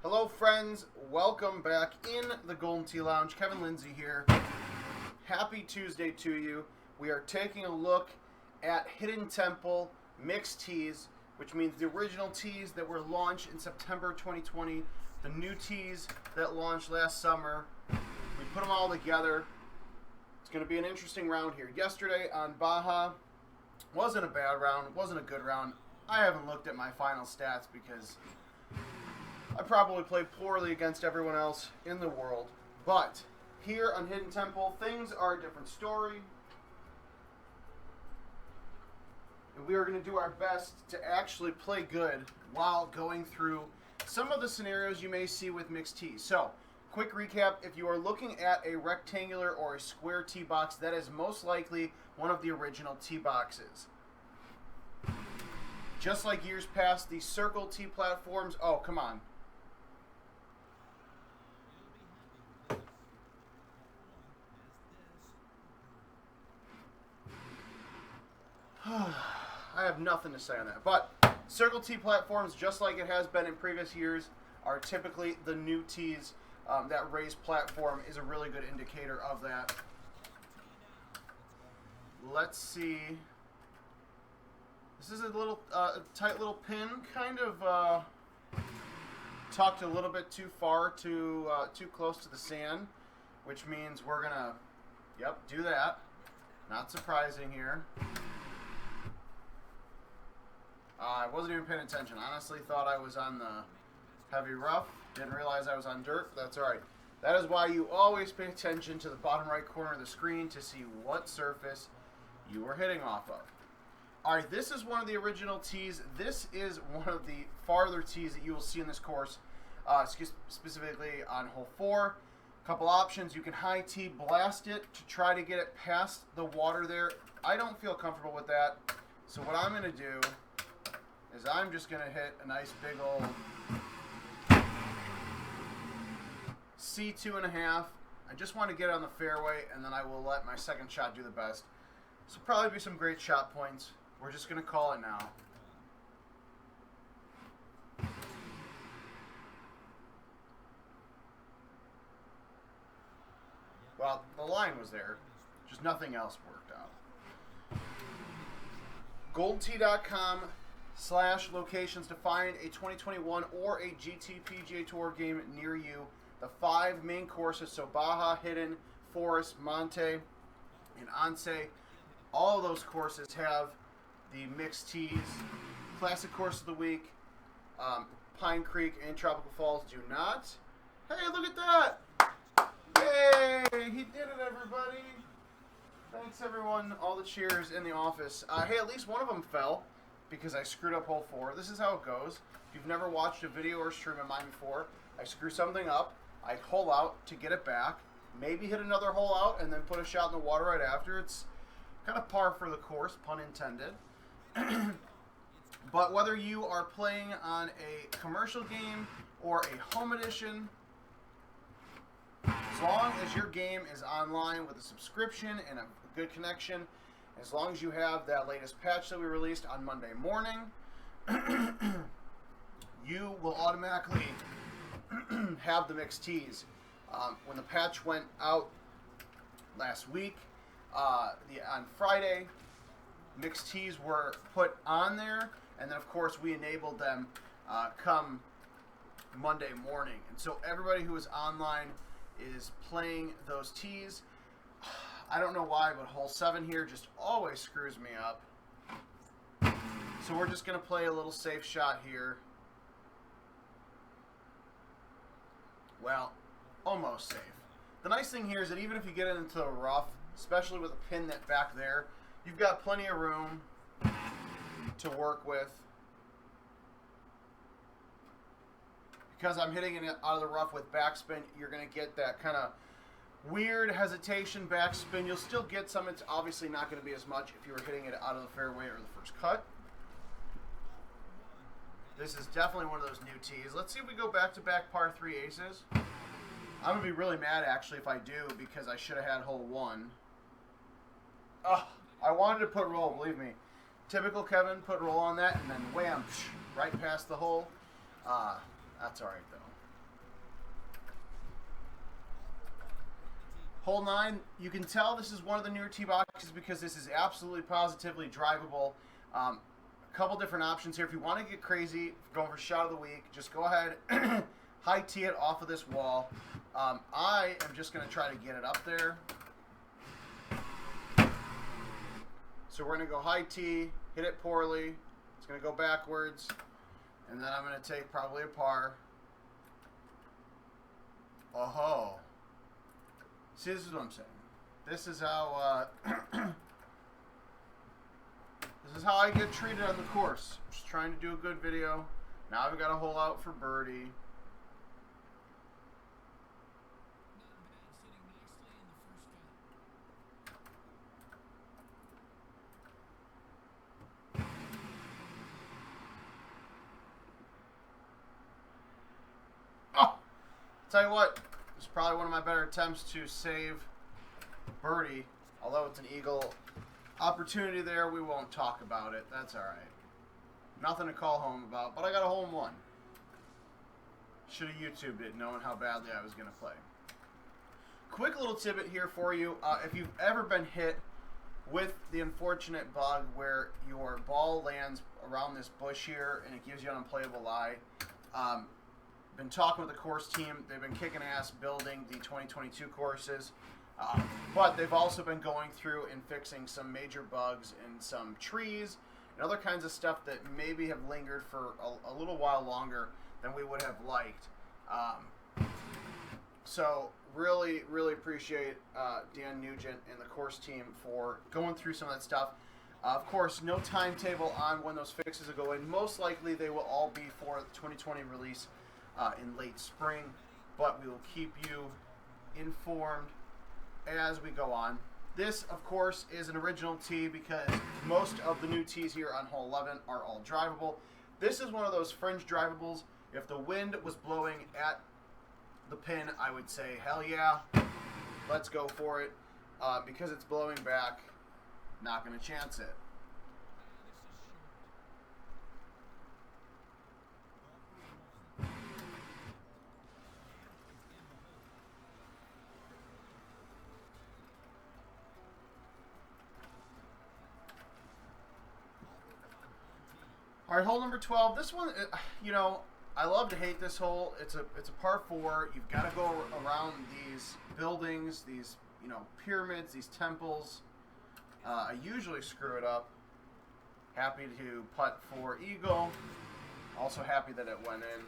Hello friends, welcome back in the Golden Tee Lounge. Kevin Lindsay here. Happy Tuesday to you. We are taking a look at Hidden Temple mixed tees, which means the original tees that were launched in September 2020, the new tees that launched last summer. We put them all together. It's going to be an interesting round here. Yesterday on Baja wasn't a bad round, wasn't a good round. I haven't looked at my final stats because I probably played poorly against everyone else in the world. But here on Hidden Temple, things are a different story. And we are going to do our best to actually play good while going through some of the scenarios you may see with mixed tees. So, quick recap, if you are looking at a rectangular or a square tee box, that is most likely one of the original tee boxes. Just like years past, the circle tee platforms, oh, come on. I have nothing to say on that. But circle tee platforms, just like it has been in previous years, are typically the new tees. That raised platform is a really good indicator of that. Let's see. This is a little tight little pin, kind of tucked a little bit too far, too close to the sand, which means we're gonna, do that. Not surprising here. I wasn't even paying attention. Honestly, thought I was on the heavy rough. Didn't realize I was on dirt, but that's all right. That is why you always pay attention to the bottom right corner of the screen to see what surface you are hitting off of. All right, this is one of the original tees. This is one of the farther tees that you will see in this course, specifically on hole 4. Couple options. You can high tee, blast it to try to get it past the water there. I don't feel comfortable with that. So what I'm going to do is I'm just going to hit a nice big old C2.5. I just want to get it on the fairway, and then I will let my second shot do the best. So probably be some great shot points. We're just going to call it now. Well, the line was there. Just nothing else worked out. GoldenTee.com/locations to find a 2021 or a GT PGA Tour game near you. The 5 main courses, so Baja, Hidden, Forest, Monte, and Once. All of those courses have the mixed tees. Classic course of the week, Pine Creek and Tropical Falls do not. Hey, look at that! Yay! He did it, everybody! Thanks, everyone. All the cheers in the office. Hey, at least one of them fell because I screwed up hole 4. This is how it goes. If you've never watched a video or stream of mine before, I screw something up, I hole out to get it back, maybe hit another hole out, and then put a shot in the water right after. It's kind of par for the course, pun intended. But whether you are playing on a commercial game or a home edition, as long as your game is online with a subscription and a good connection, as long as you have that latest patch that we released on Monday morning, you will automatically have the mixed tees. When the patch went out last week, on Friday, mixed tees were put on there, and then of course we enabled them come Monday morning. And so everybody who is online is playing those tees. I don't know why, but hole 7 here just always screws me up. So we're just going to play a little safe shot here. Well, almost safe. The nice thing here is that even if you get it into the rough, especially with a pin that back there, you've got plenty of room to work with. Because I'm hitting it out of the rough with backspin, you're going to get that kind of weird hesitation backspin. You'll still get some. It's obviously not going to be as much if you were hitting it out of the fairway or the first cut. This is definitely one of those new tees. Let's see if we go back-to-back par 3 aces. I'm going to be really mad, actually, if I do, because I should have had hole 1. Oh, I wanted to put roll, believe me. Typical Kevin, put roll on that, and then wham, right past the hole. That's all right, though. Hole 9, you can tell this is one of the newer tee boxes because this is absolutely positively drivable. A couple different options here. If you want to get crazy, going for shot of the week, just go ahead, high tee it off of this wall. I am just going to try to get it up there. So we're going to go high tee, hit it poorly. It's going to go backwards, and then I'm going to take probably a par. Oh-ho. See, this is what I'm saying. This is how this is how I get treated on the course. Just trying to do a good video. Now I've got a hole out for birdie. Oh! Tell you what. It's probably one of my better attempts to save birdie. Although it's an eagle opportunity there, we won't talk about it. That's all right. Nothing to call home about, but I got a hole in one. Should have YouTubed it knowing how badly I was going to play. Quick little tidbit here for you. If you've ever been hit with the unfortunate bug where your ball lands around this bush here and it gives you an unplayable lie, been talking with the course team. They've been kicking ass building the 2022 courses, but they've also been going through and fixing some major bugs in some trees and other kinds of stuff that maybe have lingered for a little while longer than we would have liked. So really, really appreciate Dan Nugent and the course team for going through some of that stuff. Of course, no timetable on when those fixes will go in. Most likely they will all be for the 2020 release in late spring, but we will keep you informed as we go on. This, of course, is an original tee because most of the new tees here on hole 11 are all drivable. This is one of those fringe drivables. If the wind was blowing at the pin, I would say, hell yeah, let's go for it. Because it's blowing back, not going to chance it. All right, hole number 12. This one, you know, I love to hate this hole. It's a par 4. You've got to go around these buildings, these, you know, pyramids, these temples. I usually screw it up. Happy to putt for eagle. Also happy that it went in.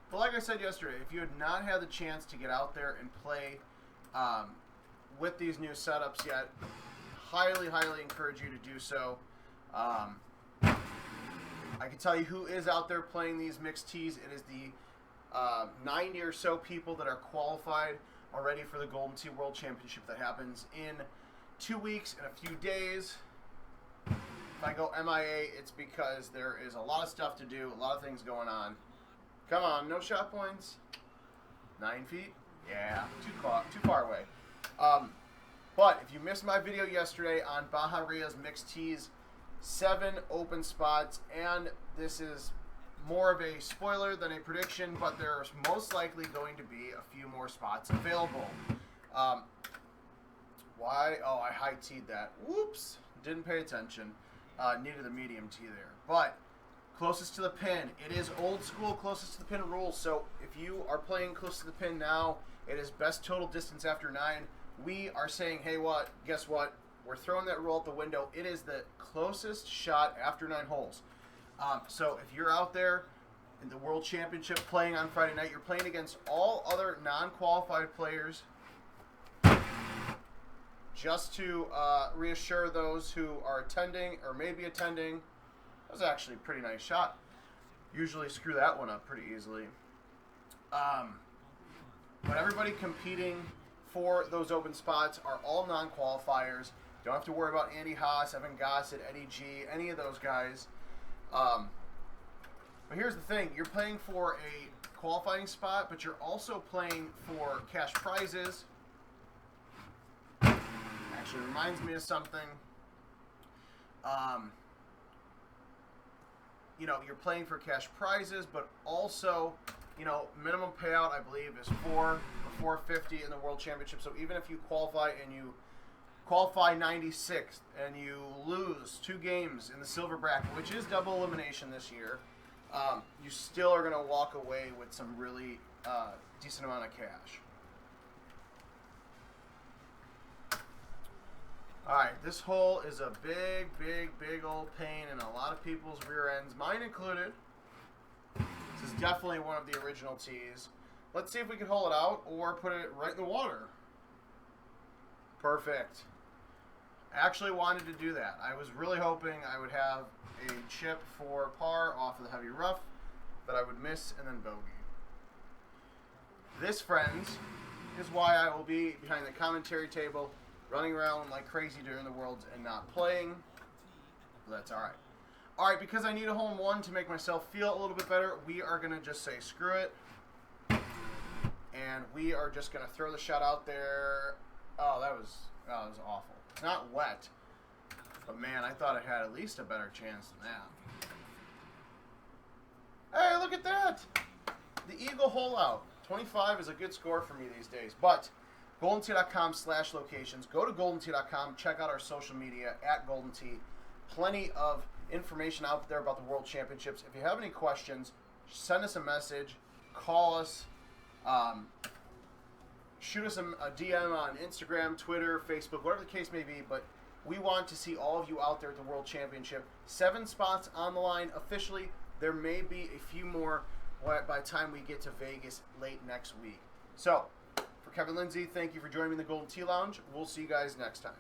But like I said yesterday, if you had not had the chance to get out there and play with these new setups yet, highly, highly encourage you to do so. I can tell you who is out there playing these mixed tees. It is the 90 or so people that are qualified already for the Golden Tee World Championship that happens in 2 weeks and a few days. If I go MIA, it's because there is a lot of stuff to do, a lot of things going on. Come on, no shot points. 9 feet? Yeah, too far away. But if you missed my video yesterday on Baja Ria's mixed tees, 7 open spots, and this is more of a spoiler than a prediction, but there's most likely going to be a few more spots available. Why? Oh, I high-teed that. Whoops. Didn't pay attention. Needed a medium tee there. But closest to the pin. It is old school closest to the pin rules, so if you are playing close to the pin now, it is best total distance after 9. We are saying, hey, guess what? We're throwing that rule out the window. It is the closest shot after 9 holes. So if you're out there in the World Championship playing on Friday night, you're playing against all other non-qualified players. Just to reassure those who are attending or may be attending, that was actually a pretty nice shot. Usually screw that one up pretty easily. But everybody competing for those open spots are all non-qualifiers. Don't have to worry about Andy Haas, Evan Gossett, Eddie G, any of those guys. But here's the thing. You're playing for a qualifying spot, but you're also playing for cash prizes. Actually reminds me of something. You know, you're playing for cash prizes, but also, minimum payout, I believe, is $450 in the World Championship. So even if you qualify and you qualify 96th and you lose 2 games in the silver bracket, which is double elimination this year, you still are going to walk away with some really decent amount of cash. Alright, this hole is a big, big, big old pain in a lot of people's rear ends, mine included. This is definitely one of the original tees. Let's see if we can hole it out or put it right in the water. Perfect. I actually wanted to do that. I was really hoping I would have a chip for par off of the heavy rough that I would miss and then bogey. This, friends, is why I will be behind the commentary table running around like crazy during the Worlds and not playing. But that's alright. Alright, because I need a hole-in-one to make myself feel a little bit better, we are going to just say screw it. And we are just going to throw the shot out there. Oh, that was awful. It's not wet. But man, I thought it had at least a better chance than that. Hey, look at that! The Eagle hole out. 25 is a good score for me these days. But GoldenTee.com/locations. Go to GoldenTee.com. Check out our social media at Golden Tee. Plenty of information out there about the World Championships. If you have any questions, send us a message. Call us. Shoot us a DM on Instagram, Twitter, Facebook, whatever the case may be. But we want to see all of you out there at the World Championship. 7 spots on the line officially. There may be a few more by the time we get to Vegas late next week. So, for Kevin Lindsay, thank you for joining me in the Golden Tee Lounge. We'll see you guys next time.